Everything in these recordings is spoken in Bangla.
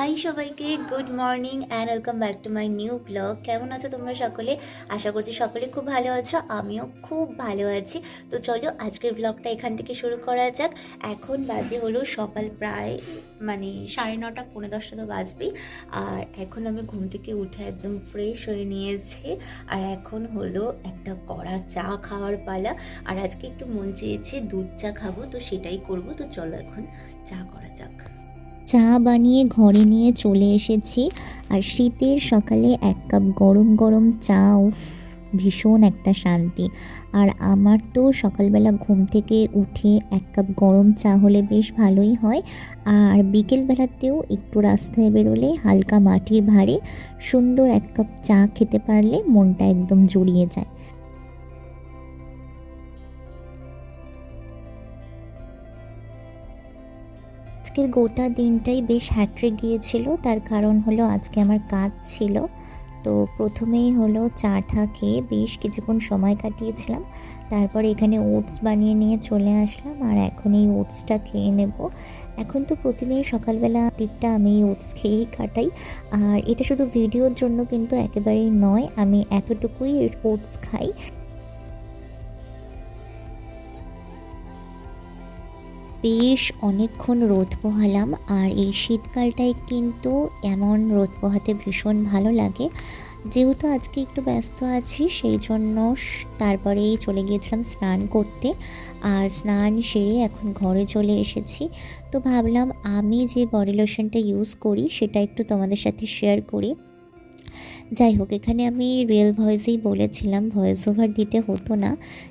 হাই সবাইকে, good morning and welcome back to my new blog. কেমন আছো তোমরা সকলে? আশা করছি সকলে খুব ভালো আছো, আমিও খুব ভালো আছি। তো চলো আজকের ব্লগটা এখান থেকে শুরু করা যাক। এখন বাজে হলো সকাল প্রায় 9:30, 10:45 তো বাজবেই। আর এখন আমি ঘুম থেকে উঠে একদম ফ্রেশ হয়ে নিয়েছি। আর এখন হলো একটা কড়া চা খাওয়ার পালা। আর আজকে একটু মন চেয়েছে দুধ চা খাবো, তো সেটাই করবো। তো চলো এখন চা করা যাক। চা বানিয়ে ঘরে নিয়ে চলে এসেছি। আর শীতের সকালে এক কাপ গরম গরম চা, ভীষণ একটা শান্তি। আর আমার তো সকালবেলা ঘুম থেকে উঠে এক কাপ গরম চা হলে বেশ ভালোই হয়। আর বিকেলবেলাতেও একটু রাস্তায় বেরোলে হালকা মাটির ভারে সুন্দর এক কাপ চা খেতে পারলে মনটা একদম জুড়িয়ে যায়। আজকের গোটা দিনটাই বেশ হ্যাট্রিক গিয়েছিল। তার কারণ হলো আজকে আমার কাজ ছিল। তো প্রথমেই হলো চাটা খেয়ে বেশ কিছুক্ষণ সময় কাটিয়েছিলাম। তারপর এখানে ওটস বানিয়ে নিয়ে চলে আসলাম। আর এখন এই ওটসটা খেয়ে নেব। এখন তো প্রতিদিন সকালবেলা দিকটা আমি এই ওটস খেয়েই কাটাই। আর এটা শুধু ভিডিওর জন্য কিন্তু একেবারেই নয়, আমি এতটুকুই ওটস খাই। বেশ অনেকক্ষণ রোদ পোহালাম। আর এই শীতকালটায় কিন্তু এমন রোদ পোহাতে ভীষণ ভালো লাগে। যেহেতু আজকে একটু ব্যস্ত আছি সেই জন্য তারপরেই চলে গিয়েছিলাম স্নান করতে। আর স্নান সেরে এখন ঘরে চলে এসেছি। তো ভাবলাম আমি যে বডি লোশনটা ইউজ করি সেটা একটু তোমাদের সাথে শেয়ার করি। যাই হোক, এখানে আমি রিয়েল ভয়েসেই বলেছিলাম, ভয়েস ওভার দিতে হতো না।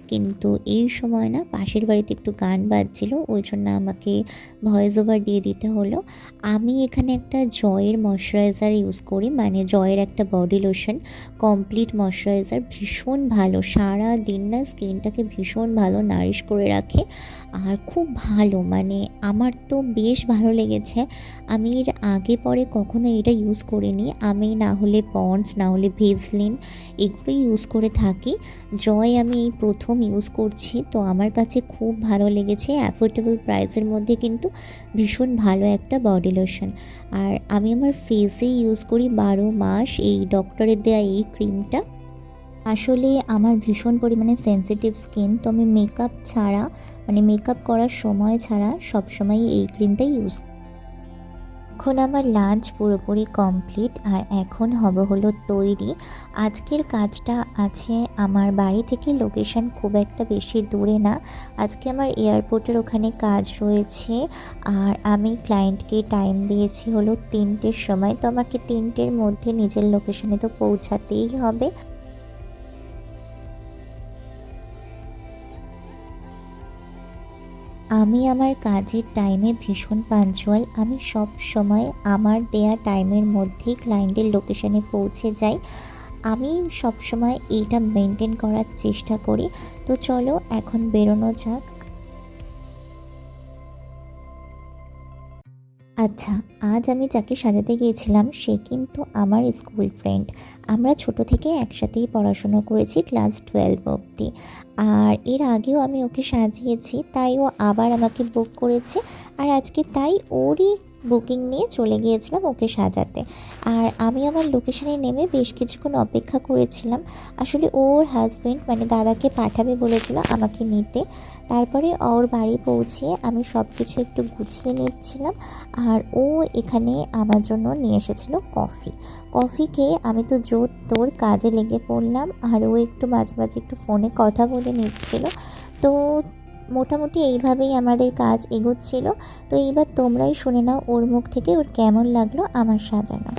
কিন্তু এই সময় না পাশের বাড়িতে একটু গান বাজছিল, ওই জন্য আমাকে ভয়েস ওভার দিয়ে দিতে হলো। আমি এখানে একটা জয়ের ময়শ্চারাইজার ইউজ করি, মানে জয়ের একটা বডি লোশন, কমপ্লিট ময়শ্চারাইজার। ভীষণ ভালো, সারা দিন না স্কিনটাকে ভীষণ ভালো নারিশ করে রাখে। আর খুব ভালো, মানে আমার তো বেশ ভালো লেগেছে। আমি এর আগে পরে কখনো এটা ইউজ করিনি। আমি না হলে পন্ডস, না হলে ভেজলিন এগুলোই ইউজ করে থাকি। জয় আমি এই প্রথম ইউজ করছি, তো আমার কাছে খুব ভালো লেগেছে। অ্যাফোর্ডেবল প্রাইসের মধ্যে কিন্তু ভীষণ ভালো একটা বডি লোশন। আর আমি আমার ফেসে ইউজ করি 12 মাস এই ডক্টরের দেওয়া এই ক্রিমটা। আসলে আমার ভীষণ পরিমাণে সেন্সিটিভ স্কিন, তো আমি মেকআপ ছাড়া, মানে মেকআপ করার সময় ছাড়া সবসময় এই ক্রিমটাই ইউজ। এখন আমার লাঞ্চ পুরোপুরি কমপ্লিট। আর এখন হলো তৈরি। আজকের কাজটা আছে আমার বাড়ি থেকে লোকেশন খুব একটা বেশি দূরে না। আজকে আমার এয়ারপোর্টের ওখানে কাজ রয়েছে। আর আমি ক্লায়েন্টকে টাইম দিয়েছি হলো 3টের সময়। তো আমাকে 3টের মধ্যে নিজের লোকেশনে তো পৌঁছাতেই হবে। আমি আমার কাজের টাইমে ভীষণ পাঞ্চুয়াল। আমি সব সময় আমার দেয়া টাইমের মধ্যেই ক্লায়েন্টের লোকেশনে পৌঁছে যাই। আমি সব সময় এইটা মেনটেন করার চেষ্টা করি। তো চলো এখন বেরোনো যাক। আচ্ছা, আজ আমি যাকে সাজাতে গিয়েছিলাম সে কিন্তু আমার স্কুল ফ্রেন্ড। আমরা ছোট থেকে একসাথেই পড়াশোনা করেছি ক্লাস 12 অবধি। আর এর আগেও আমি ওকে সাজিয়েছি, তাই ও আবার আমাকে বুক করেছে। আর আজকে তাই ওরই বুকিং নিয়ে চলে গিয়েছিলাম ওকে সাজাতে। আর আমি আমার লোকেশনে নেমে বেশ কিছুক্ষণ অপেক্ষা করেছিলাম। আসলে ওর হাজব্যান্ড মানে দাদাকে পাঠাবে বলেছিল আমাকে নিতে। তারপরে ওর বাড়ি পৌঁছে আমি সব কিছু একটু গুছিয়ে নিচ্ছিলাম। আর ও এখানে আমার জন্য নিয়ে এসেছিল কফি খেয়ে আমি তো জোর তোর কাজে লেগে পড়লাম। আর ও একটু মাঝে মাঝে একটু ফোনে কথা বলে নিচ্ছিল। তো মোটামুটি এইভাবেই আমাদের কাজ এগোচ্ছিল। তো এইবার তোমরাই শুনে নাও ওর মুখ থেকে ওর কেমন লাগলো আমার সাজানো।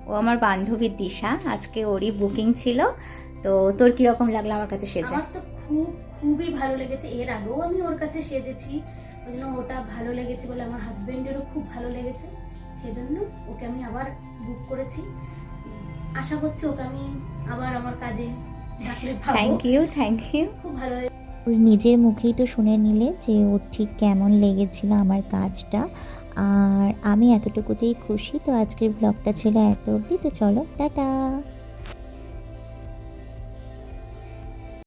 ও আমার বান্ধবীর দিশা, আজকে ওরই বুকিং ছিল। তো তোর কিরকম লাগলো আমার কাছে সেজে? আমার তো খুবই ভালো লেগেছে। এর আগেও আমি ওর কাছে সেজেছি, ওই জন্য ওটা ভালো লেগেছে বলে আমার হাজবেন্ডেরও খুব ভালো লেগেছে। সেজন্য ওকে আমি আবার বুক করেছি। আশা করছি ওকে আমি আবার আমার কাজে ডাকলে পাবো। Thank you. খুব ভালো। ওর নিজের মুখেই তো শুনে নিলে যে ওর ঠিক কেমন লেগেছিল আমার কাজটা। আর আমি এতটুকুতেই খুশি। তো আজকের ব্লগটা ছিল এত অবধি। তো চলো টাটা।